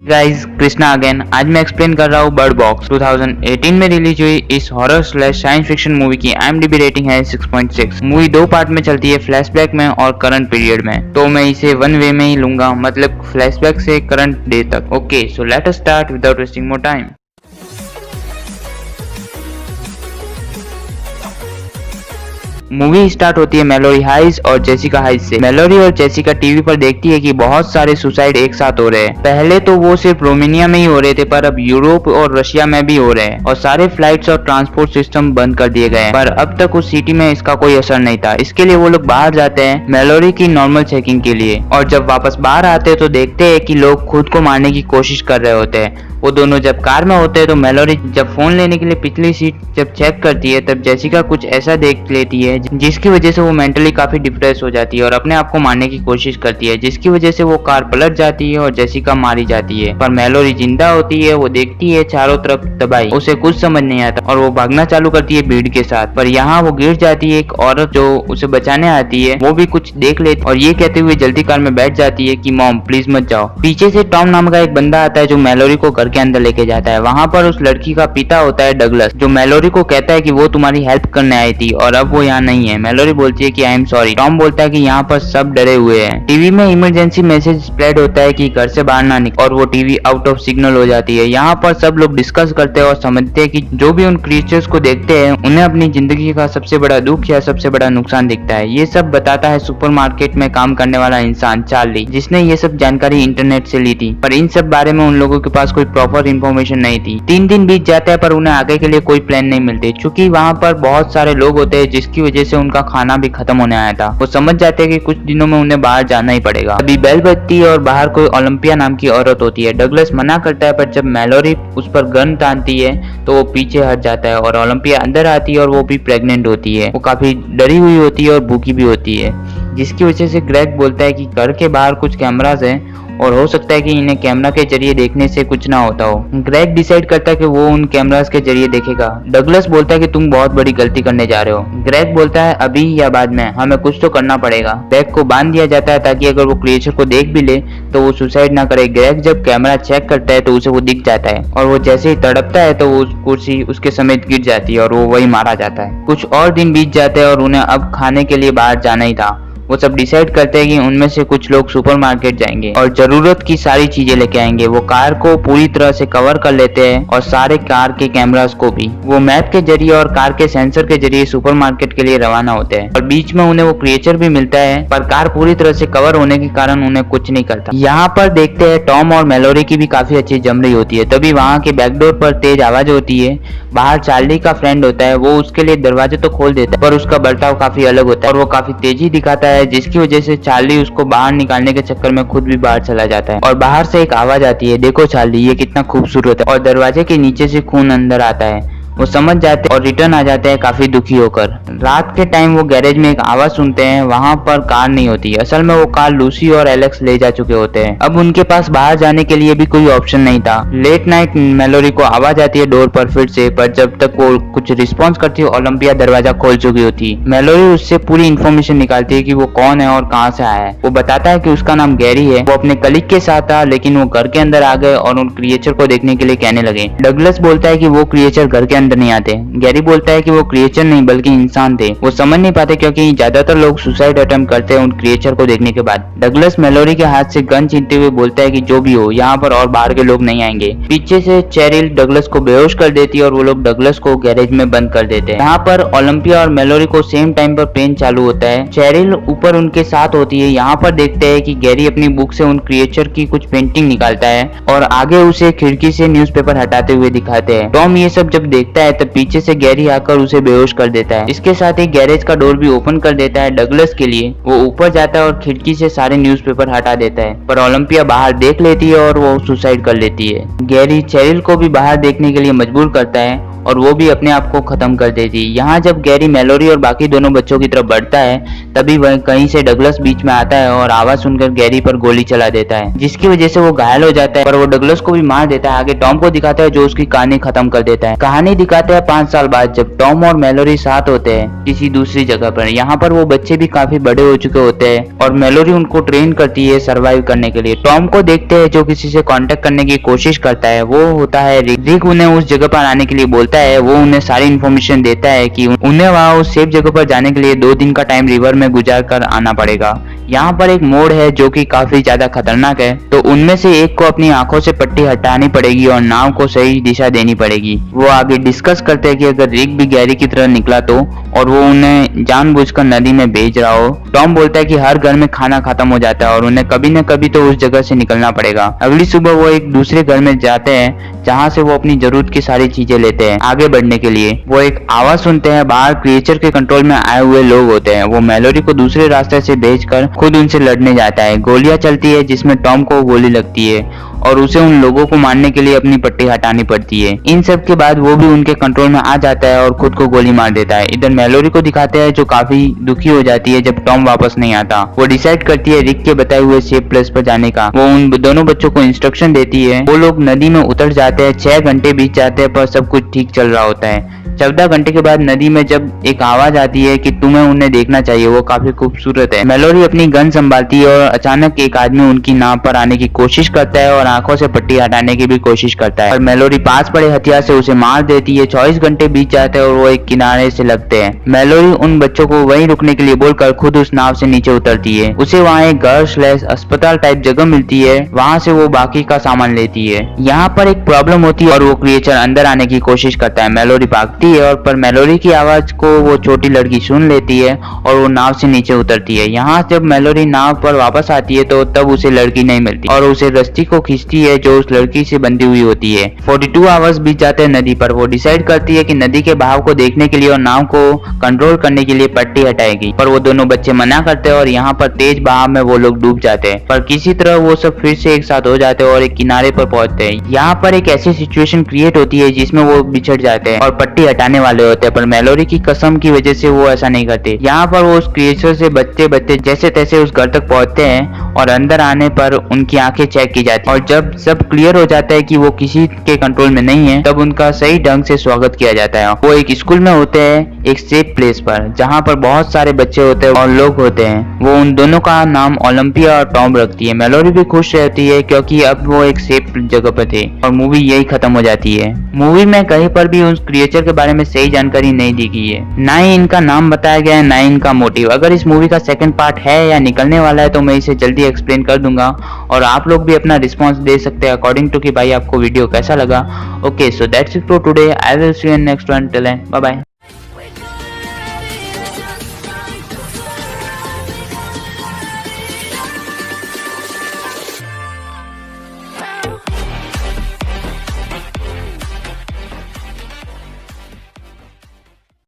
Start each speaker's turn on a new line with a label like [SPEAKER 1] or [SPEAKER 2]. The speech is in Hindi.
[SPEAKER 1] Guys, Krishna again. आज मैं एक्सप्लेन कर रहा हूँ बर्ड बॉक्स। 2018 में रिलीज हुई इस horror slash science fiction movie की IMDb रेटिंग है 6.6। मूवी दो पार्ट में चलती है, फ्लैशबैक में और करंट पीरियड में। तो मैं इसे वन वे में ही लूंगा, मतलब फ्लैशबैक से करंट डे तक। Okay, so let us start without wasting more time. Movie start होती है मैलोरी हाइस और जेसिका हाइस से। मैलोरी और जेसिका टीवी पर देखती है कि बहुत सारे सुसाइड एक साथ हो रहे हैं। पहले तो वो सिर्फ रोमानिया में ही हो रहे थे, पर अब यूरोप और रशिया में भी हो रहे हैं और सारे फ्लाइट्स और ट्रांसपोर्ट सिस्टम बंद कर दिए गए हैं। पर अब तक उस सिटी में इसका कोई असर नहीं था। इसके लिए वो लोग बाहर जाते हैं मैलोरी की नॉर्मल चेकिंग के लिए, और जब वापस बाहर आते हैं तो देखते हैं कि लोग खुद को मारने की कोशिश कर रहे होते हैं। वो दोनों जब कार में होते हैं तो मैलोरी जब फोन लेने के लिए पिछली सीट जब चेक करती है, तब जेसिका कुछ ऐसा देख लेती है जिसकी वजह से वो मेंटली काफी डिप्रेस हो जाती है और अपने आप को मारने की कोशिश करती है, जिसकी वजह से वो कार पलट जाती है और जेसिका मारी जाती है। पर मैलोरी जिंदा होती है। वो देखती है चारों तरफ तबाही, उसे कुछ समझ नहीं आता और वो भागना चालू करती है भीड़ के साथ। पर यहाँ वो गिर जाती है। एक औरत जो उसे बचाने आती है वो भी कुछ देख लेती और ये कहते हुए जल्दी कार में बैठ जाती है कि मॉम प्लीज मत जाओ। पीछे से टॉम नाम का एक बंदा आता है जो मैलोरी को घर के अंदर लेके जाता है। वहाँ पर उस लड़की का पिता होता है डगलस, जो मैलोरी को कहता है कि वो तुम्हारी हेल्प करने आई थी और अब वो यहाँ नहीं है। मैलोरी बोलती है कि आई एम सॉरी। टॉम बोलता है कि यहाँ पर सब डरे हुए हैं। टीवी में इमरजेंसी मैसेज स्प्रेड होता है कि घर से बाहर ना निकल, और वो टीवी आउट ऑफ सिग्नल हो जाती है। यहाँ पर सब लोग डिस्कस करते हैं और समझते हैं कि जो भी उन क्रिएचर्स को देखते हैं उन्हें अपनी जिंदगी का सबसे बड़ा दुख या सबसे बड़ा नुकसान दिखता है। ये सब बताता है सुपरमार्केट में काम करने वाला इंसान चार्ली, जिसने ये सब जानकारी इंटरनेट से ली थी। पर इन सब बारे में उन लोगों के पास कोई प्रॉपर इन्फॉर्मेशन नहीं थी। 3 दिन बीत जाते हैं पर उन्हें आगे के लिए कोई प्लान नहीं मिलती, क्योंकि वहाँ पर बहुत सारे लोग होते हैं जिसकी वजह से उनका खाना भी खत्म होने आया था। वो समझ जाते हैं कि कुछ दिनों में उन्हें बाहर जाना ही पड़ेगा। अभी बेल बजती है और बाहर कोई ओलंपिया नाम की औरत होती है। डगलस मना करता है, पर जब मैलोरी उस पर गन तानती है तो वो पीछे हट जाता है और ओलंपिया अंदर आती है और वो भी प्रेग्नेंट होती है। वो काफी डरी हुई होती है और भूखी भी होती है, जिसकी वजह से ग्रेग बोलता है कि घर के बाहर कुछ कैमरास हैं और हो सकता है कि इन्हें कैमरा के जरिए देखने से कुछ ना होता हो। ग्रेग डिसाइड करता है कि वो उन कैमरास के जरिए देखेगा। डगलस बोलता है कि तुम बहुत बड़ी गलती करने जा रहे हो। ग्रेग बोलता है अभी या बाद में, हमें कुछ तो करना पड़ेगा। ग्रेग को बांध दिया जाता है ताकि अगर वो क्रिएचर को देख भी ले तो वो सुसाइड ना करे। ग्रेग जब कैमरा चेक करता है तो उसे वो दिख जाता है और वो जैसे ही तड़पता है तो वो कुर्सी उसके समेत गिर जाती है और वो वही मारा जाता है। कुछ और दिन बीत जाते हैं और उन्हें अब खाने के लिए बाहर जाना ही था। वो सब डिसाइड करते हैं कि उनमें से कुछ लोग सुपरमार्केट जाएंगे और जरूरत की सारी चीजें लेके आएंगे। वो कार को पूरी तरह से कवर कर लेते हैं और सारे कार के कैमरास को भी। वो मैप के जरिए और कार के सेंसर के जरिए सुपरमार्केट के लिए रवाना होते हैं और बीच में उन्हें वो क्रिएचर भी मिलता है, पर कार पूरी तरह से कवर होने के कारण उन्हें कुछ नहीं करता। यहाँ पर देखते हैं टॉम और मैलोरी की भी काफी अच्छी जम रही होती है। तभी वहाँ के बैकडोर पर तेज आवाज होती है। बाहर चार्ली का फ्रेंड होता है, वो उसके लिए दरवाजे तो खोल देता है पर उसका बर्ताव काफी अलग होता है और वो काफी तेजी दिखाता है, जिसकी वजह से चार्ली उसको बाहर निकालने के चक्कर में खुद भी बाहर चला जाता है। और बाहर से एक आवाज आती है, देखो चार्ली ये कितना खूबसूरत है, और दरवाजे के नीचे से खून अंदर आता है। वो समझ जाते हैं और रिटर्न आ जाते हैं काफी दुखी होकर। रात के टाइम वो गैरेज में एक आवाज सुनते हैं। वहाँ पर कार नहीं होती। असल में वो कार लूसी और एलेक्स ले जा चुके होते हैं। अब उनके पास बाहर जाने के लिए भी कोई ऑप्शन नहीं था। लेट नाइट मैलोरी को आवाज आती है डोर पर फिर से, पर जब तक वो कुछ रिस्पॉन्स करती है ओलंपिया दरवाजा खोल चुकी होती है। मैलोरी उससे पूरी इन्फॉर्मेशन निकालती है कि वो कौन है और कहाँ से आया है। वो बताता है कि उसका नाम गैरी है। वो अपने कलीग के साथ था, लेकिन वो घर के अंदर आ गए और उन क्रिएचर को देखने के लिए कहने लगे। डगलस बोलता है कि वो क्रिएचर घर के अंदर नहीं आते। गैरी बोलता है कि वो क्रिएचर नहीं बल्कि इंसान थे। वो समझ नहीं पाते क्योंकि ज्यादातर लोग सुसाइड अटेम्प्ट करते हैं उन क्रिएचर को देखने के बाद। डगलस मैलोरी के हाथ से गन छीनते हुए बोलता है कि जो भी हो यहाँ पर और बाहर के लोग नहीं आएंगे। पीछे से चेरिल डगलस को बेहोश कर देती है और वो लोग डगलस को गैरेज में बंद कर देते हैं। यहाँ पर ओलंपिया और मैलोरी को सेम टाइम पर प्लेन चालू होता है। चेरिल ऊपर उनके साथ होती है। यहाँ पर देखते हैं कि गैरी अपनी बुक से उन क्रिएचर की कुछ पेंटिंग निकालता है और आगे उसे खिड़की से न्यूज़पेपर हटाते हुए दिखाते हैं। टॉम ये सब जब देखता है तब पीछे से गैरी आकर उसे बेहोश कर देता है। इसके साथ ही गैरेज का डोर भी ओपन कर देता है डगलस के लिए। वो ऊपर जाता है और खिड़की से सारे न्यूज़पेपर हटा देता है, पर ओलंपिया बाहर देख लेती है और वो सुसाइड कर लेती है। गैरी चेरिल को भी बाहर देखने के लिए मजबूर करता है और वो भी अपने आप को खत्म कर देती। यहाँ जब गैरी मैलोरी और बाकी दोनों बच्चों की तरफ बढ़ता है तभी वह कहीं से डगलस बीच में आता है और आवाज सुनकर गैरी पर गोली चला देता है, जिसकी वजह से वो घायल हो जाता है, पर वो डगलस को भी मार देता है। आगे टॉम को दिखाता है जो उसकी कहानी खत्म कर देता है। कहानी दिखाते हैं 5 साल बाद जब टॉम और मैलोरी साथ होते हैं किसी दूसरी जगह पर। यहाँ पर वो बच्चे भी काफी बड़े हो चुके होते हैं और मैलोरी उनको ट्रेन करती है सर्वाइव करने के लिए। टॉम को देखते हैं जो किसी से कांटेक्ट करने की कोशिश करता है, वो होता है रिक। रिक उन्हें उस जगह पर आने के लिए बोलता है। वो उन्हें सारी इन्फॉर्मेशन देता है कि उन्हें वहां उस सेफ जगह पर जाने के लिए 2 दिन का टाइम रिवर में गुजार कर आना पड़ेगा। यहाँ पर एक मोड़ है जो कि काफी ज्यादा खतरनाक है, तो उनमें से एक को अपनी आंखों से पट्टी हटानी पड़ेगी और नाव को सही दिशा देनी पड़ेगी। वो आगे डिस्कस करते हैं कि अगर रिक भी गैरी की तरह निकला तो, और वो उन्हें जानबूझकर नदी में भेज रहा हो। टॉम बोलता है कि हर घर में खाना खत्म हो जाता है और उन्हें कभी न कभी तो उस जगह से निकलना पड़ेगा। अगली सुबह वो एक दूसरे घर में जाते हैं जहाँ से वो अपनी जरूरत की सारी चीजें लेते हैं आगे बढ़ने के लिए। वो एक आवाज सुनते हैं, बाहर क्रिएचर के कंट्रोल में आए हुए लोग होते हैं। वो मैलोरी को दूसरे रास्ते से भेजकर खुद उनसे लड़ने जाता है। गोलियां चलती है जिसमें टॉम को गोली लगती है और उसे उन लोगों को मारने के लिए अपनी पट्टी हटानी पड़ती है। इन सब के बाद वो भी उनके कंट्रोल में आ जाता है और खुद को गोली मार देता है। इधर मैलोरी को दिखाते हैं जो काफी दुखी हो जाती है जब टॉम वापस नहीं आता। वो डिसाइड करती है रिक के बताए हुए सेफ प्लेस पर जाने का। वो उन दोनों बच्चों को इंस्ट्रक्शन देती है। वो लोग नदी में उतर जाते हैं। 6 घंटे बीत जाते हैं पर सब कुछ ठीक चल रहा होता है। 14 घंटे के बाद नदी में जब एक आवाज आती है कि तुम्हें उन्हें देखना चाहिए, वो काफी खूबसूरत है। मैलोरी अपनी गन संभालती है और अचानक एक आदमी उनकी नाव पर आने की कोशिश करता है और आंखों से पट्टी हटाने की भी कोशिश करता है, और मैलोरी पास पड़े हथियार से उसे मार देती है। 24 घंटे बीत जाते हैं और वो एक किनारे से लगते हैं। मैलोरी उन बच्चों को वहीं रुकने के लिए बोलकर खुद उस नाव से नीचे उतरती है। उसे वहाँ एक घर / अस्पताल टाइप जगह मिलती है, वहाँ से वो बाकी का सामान लेती है। यहाँ पर एक प्रॉब्लम होती है और वो क्रिएचर अंदर आने की कोशिश करता है। मैलोरी भागती है और पर मैलोरी की आवाज को वो छोटी लड़की सुन लेती है और वो नाव से नीचे उतरती है। यहाँ जब मैलोरी नाव पर वापस आती है तो तब उसे लड़की नहीं मिलती और उसे रस्सी को खींचती है जो उस लड़की से बंधी हुई होती है। 42 आवर्स बीत जाते हैं नदी पर। वो डिसाइड करती है कि नदी के बहाव को देखने के लिए और नाव को कंट्रोल करने के लिए पट्टी हटाएगी, पर वो दोनों बच्चे मना करते हैं और यहाँ पर तेज बहाव में वो लोग डूब जाते हैं। पर किसी तरह वो सब फिर से एक साथ हो जाते हैं और एक किनारे पर पहुंचते हैं। यहाँ पर एक ऐसी सिचुएशन क्रिएट होती है जिसमें वो बिछड़ जाते हैं और पट्टी हटाने वाले होते हैं, पर मैलोरी की कसम की वजह से वो ऐसा नहीं करते। यहाँ पर वो उस क्रिएचर से बचते बचते जैसे तैसे उस घर तक पहुंचते हैं और अंदर आने पर उनकी आंखें चेक की जाती है और जब सब क्लियर हो जाता है कि वो किसी के कंट्रोल में नहीं है तब उनका सही ढंग से स्वागत किया जाता है। वो एक स्कूल में होते हैं, एक सेफ प्लेस पर जहाँ पर बहुत सारे बच्चे होते हैं और लोग होते हैं। वो उन दोनों का नाम ओलंपिया और टॉम रखती है। मैलोरी भी खुश रहती है क्योंकि अब वो एक सेफ जगह पर थे और मूवी यही खत्म हो जाती है। मूवी में कहीं पर भी उस क्रिएचर के बारे में सही जानकारी नहीं दी गई है, ना ही इनका नाम बताया गया है, ना ही इनका मोटिव। अगर इस मूवी का सेकंड पार्ट है या निकलने वाला है तो मैं इसे जल्दी एक्सप्लेन कर दूंगा और आप लोग भी अपना रिस्पॉन्स दे सकते हैं अकॉर्डिंग टू कि भाई आपको वीडियो कैसा लगा। Okay, so that's it for today. I will see you in next one. Till then bye bye.